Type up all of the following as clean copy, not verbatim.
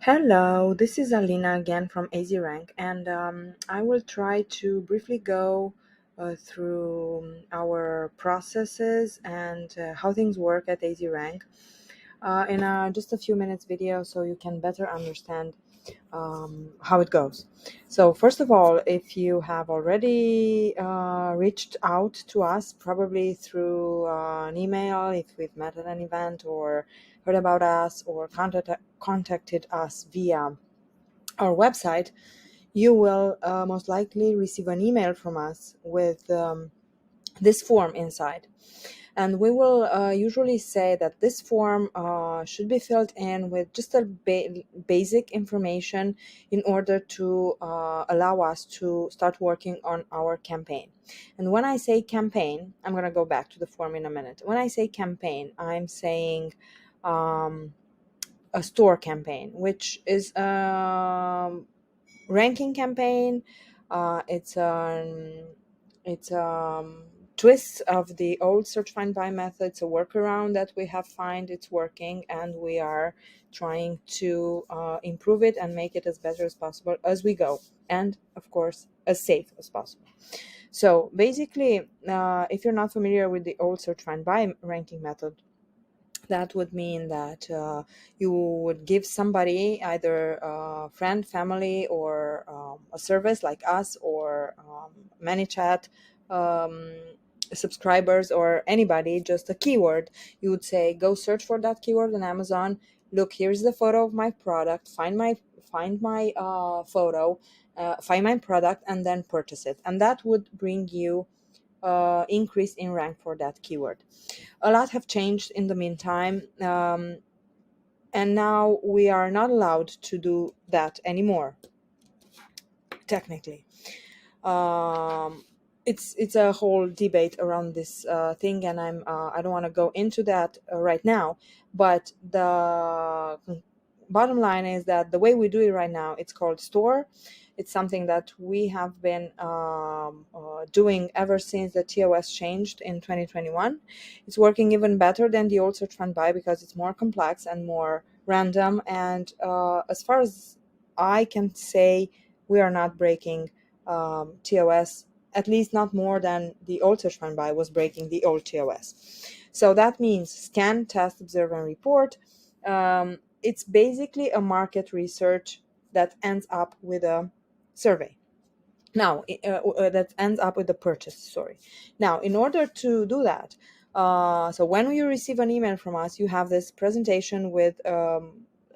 Hello, this is Alina again from AZRank, and I will try to briefly go through our processes and how things work at AZRank in just a few minutes video so you can better understand how it goes. So, first of all, if you have already reached out to us, probably through an email, if we've met at an event or heard about us or contacted us via our website, you will most likely receive an email from us with this form inside. And we will usually say that this form should be filled in with just a basic information in order to allow us to start working on our campaign. And when I say campaign, I'm going to go back to the form in a minute. When I say campaign, I'm saying a store campaign, which is ranking campaign. It's twist of the old search find buy method. It's a workaround that we have find it's working, and we are trying to improve it and make it as better as possible as we go, and of course as safe as possible. So basically, if you're not familiar with the old search find buy ranking method, that would mean that you would give somebody, either a friend, family, or a service like us, or ManyChat um, subscribers, or anybody, just a keyword. You would say, go search for that keyword on Amazon. Look, here's the photo of my product. Find my photo, find my product, and then purchase it. And that would bring you increase in rank for that keyword. A lot have changed in the meantime, and now we are not allowed to do that anymore, technically. Um, it's a whole debate around this thing, and I don't want to go into that right now. But the bottom line is that the way we do it right now, it's called store. It's something that we have been doing ever since the TOS changed in 2021. It's working even better than the old search fund buy because it's more complex and more random. And as far as I can say, we are not breaking TOS, at least not more than the old search fund buy was breaking the old TOS. So that means scan, test, observe, and report. It's basically a market research that ends up with a survey. Now, that ends up with a purchase, sorry. Now, in order to do that, so when you receive an email from us, you have this presentation with a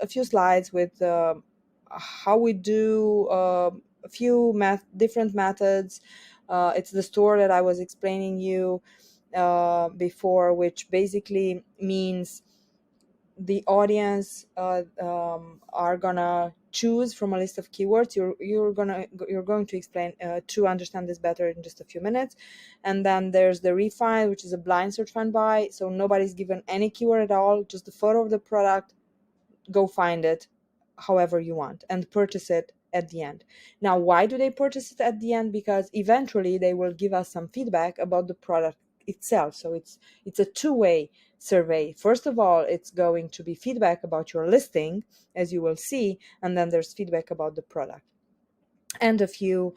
few slides with how we do a few different methods. It's the store that I was explaining you before, which basically means the audience are gonna choose from a list of keywords. You're going to explain to understand this better in just a few minutes. And then there's the refine, which is a blind search find buy. So nobody's given any keyword at all, just the photo of the product. Go find it however you want and purchase it at the end. Now, why do they purchase it at the end? Because eventually they will give us some feedback about the product itself. So it's a two-way survey. First of all, it's going to be feedback about your listing, as you will see, and then there's feedback about the product and a few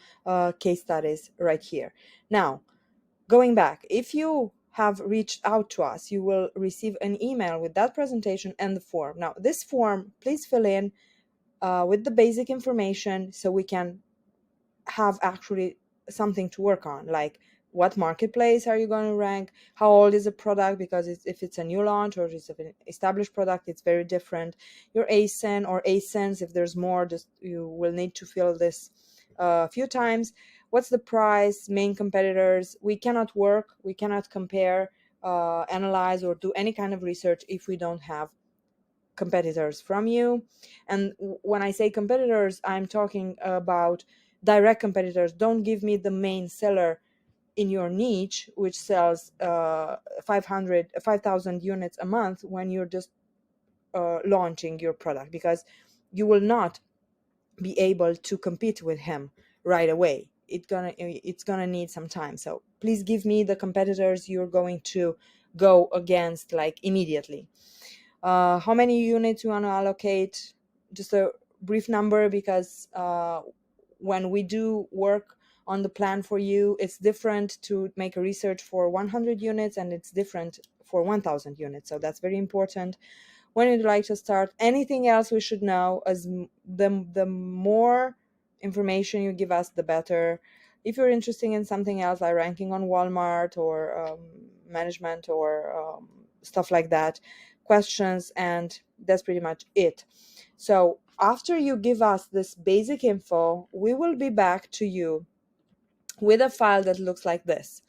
case studies right here. Now, going back, if you have reached out to us, you will receive an email with that presentation and the form. Now, this form, please fill in with the basic information so we can have actually something to work on, like what marketplace are you going to rank, how old is the product, because if it's a new launch or it's an established product, it's very different. Your ASIN or ASINs, if there's more, just you will need to fill this a few times. What's the price, main competitors? We cannot compare, analyze, or do any kind of research if we don't have competitors from you. And when I say competitors, I'm talking about direct competitors. Don't give me the main seller in your niche, which sells 5,000 units a month when you're just launching your product, because you will not be able to compete with him right away. It's gonna need some time. So please give me the competitors you're going to go against, like, immediately. How many units you want to allocate? just a brief number, because when we do work on the plan for you, it's different to make a research for 100 units and it's different for 1000 units. So that's very important when you'd like to start. Anything else we should know, as the more information you give us, the better. If you're interested in something else like ranking on Walmart or management or stuff like that, questions, and that's pretty much it. So after you give us this basic info, we will be back to you with a file that looks like this.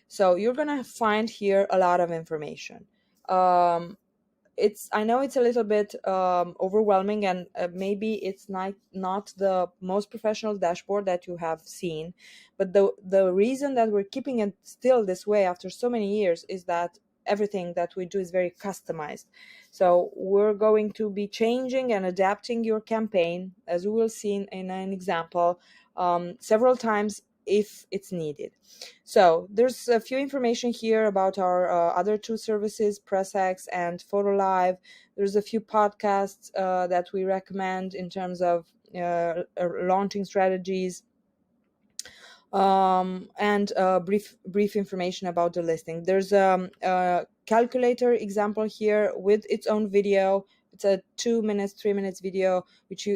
So you're gonna find here a lot of information. um, I know it's a little bit overwhelming, and maybe it's not the most professional dashboard that you have seen, but the reason that we're keeping it still this way after so many years is that everything that we do is very customized. So we're going to be changing and adapting your campaign, as we will see in an example, several times if it's needed. So there's a few information here about our other two services, PressX and PhotoLive. There's a few podcasts that we recommend in terms of launching strategies, and brief information about the listing. There's a calculator example here with its own video. It's a 2 minutes, 3 minutes video, which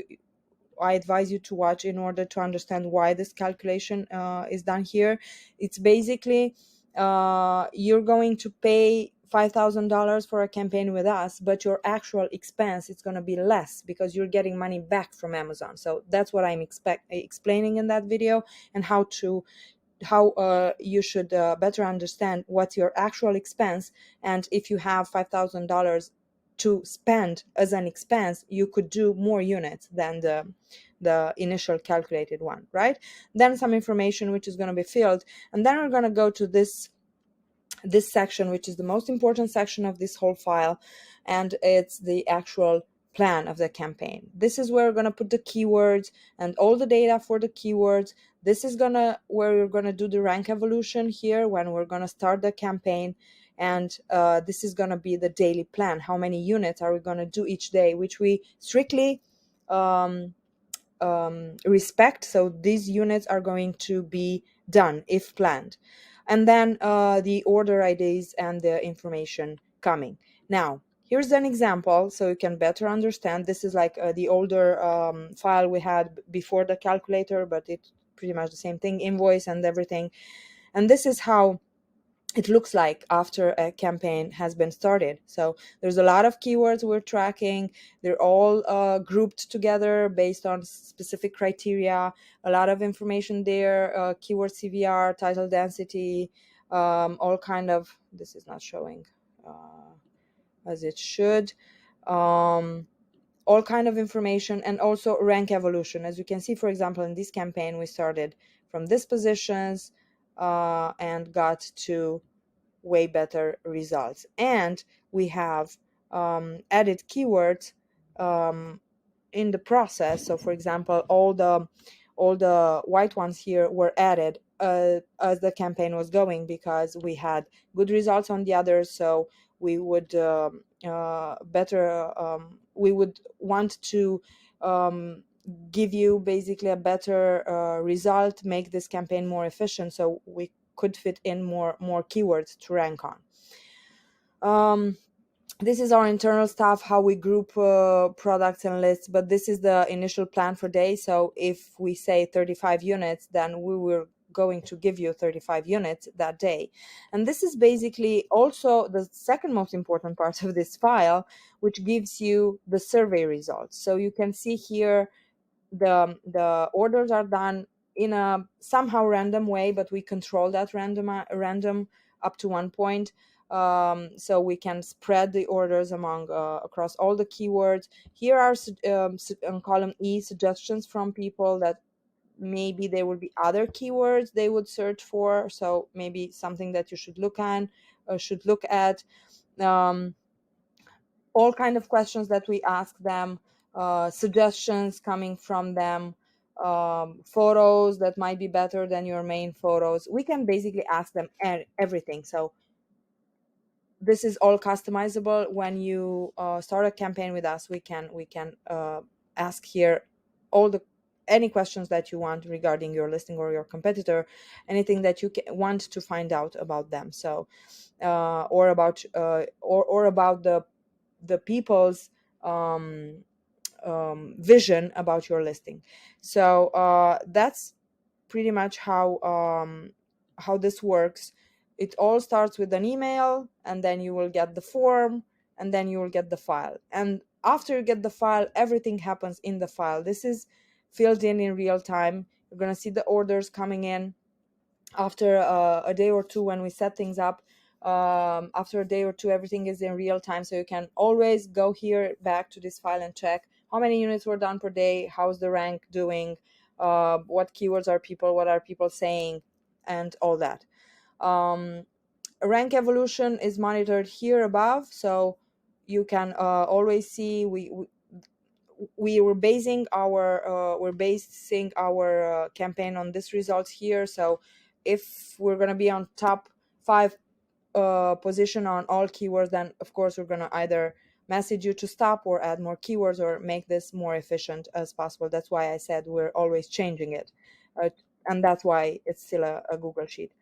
I advise you to watch in order to understand why this calculation is done here. It's basically you're going to pay $5,000 for a campaign with us, but your actual expense is going to be less because you're getting money back from Amazon. So that's what I'm explaining in that video, and how you should better understand what's your actual expense. And if you have $5,000 to spend as an expense, you could do more units than the initial calculated one, right? Then some information which is going to be filled, and then we're going to go to this section, which is the most important section of this whole file, and it's the actual plan of the campaign. This is where we're going to put the keywords and all the data for the keywords. This is where we're going to do the rank evolution here when we're going to start the campaign. And this is going to be the daily plan. How many units are we going to do each day, which we strictly um, respect. So these units are going to be done if planned. And then the order IDs and the information coming. Now, here's an example so you can better understand. This is like the older file we had before the calculator, but it's pretty much the same thing, invoice and everything. And this is how it looks like after a campaign has been started. So there's a lot of keywords we're tracking. They're all grouped together based on specific criteria. A lot of information there, keyword CVR, title density, all kind of, this is not showing as it should. All kind of information, and also rank evolution. As you can see, for example, in this campaign, we started from these positions and got to way better results. And we have added keywords in the process. So for example, all the white ones here were added as the campaign was going, because we had good results on the others. So we would we would want to give you basically a better result, make this campaign more efficient, so we could fit in more keywords to rank on. This is our internal stuff, how we group products and lists, but this is the initial plan for day. So if we say 35 units, then we were going to give you 35 units that day. And this is basically also the second most important part of this file, which gives you the survey results. So you can see here the orders are done in a somehow random way, but we control that random up to one point. So we can spread the orders among across all the keywords. Here are on column E suggestions from people that maybe there would be other keywords they would search for. So maybe something that you should look at. All kind of questions that we ask them, suggestions coming from them, photos that might be better than your main photos. We can basically ask them everything. So this is all customizable. When you start a campaign with us, we can ask here all the any questions that you want regarding your listing or your competitor, anything that you want to find out about them. So or about the people's vision about your listing. So that's pretty much how this works. It all starts with an email, and then you will get the form, and then you will get the file. And after you get the file, everything happens in the file. This is filled in real time. You're going to see the orders coming in after a day or two when we set things up. After a day or two, everything is in real time, so you can always go here back to this file and check how many units were done per day, how's the rank doing, what keywords are people, what are people saying, and all that. Rank evolution is monitored here above, so you can always see we were basing our campaign on this results here. So if we're going to be on top 5 position on all keywords, then of course we're going to either message you to stop or add more keywords or make this more efficient as possible. That's why I said we're always changing it, and that's why it's still a Google sheet.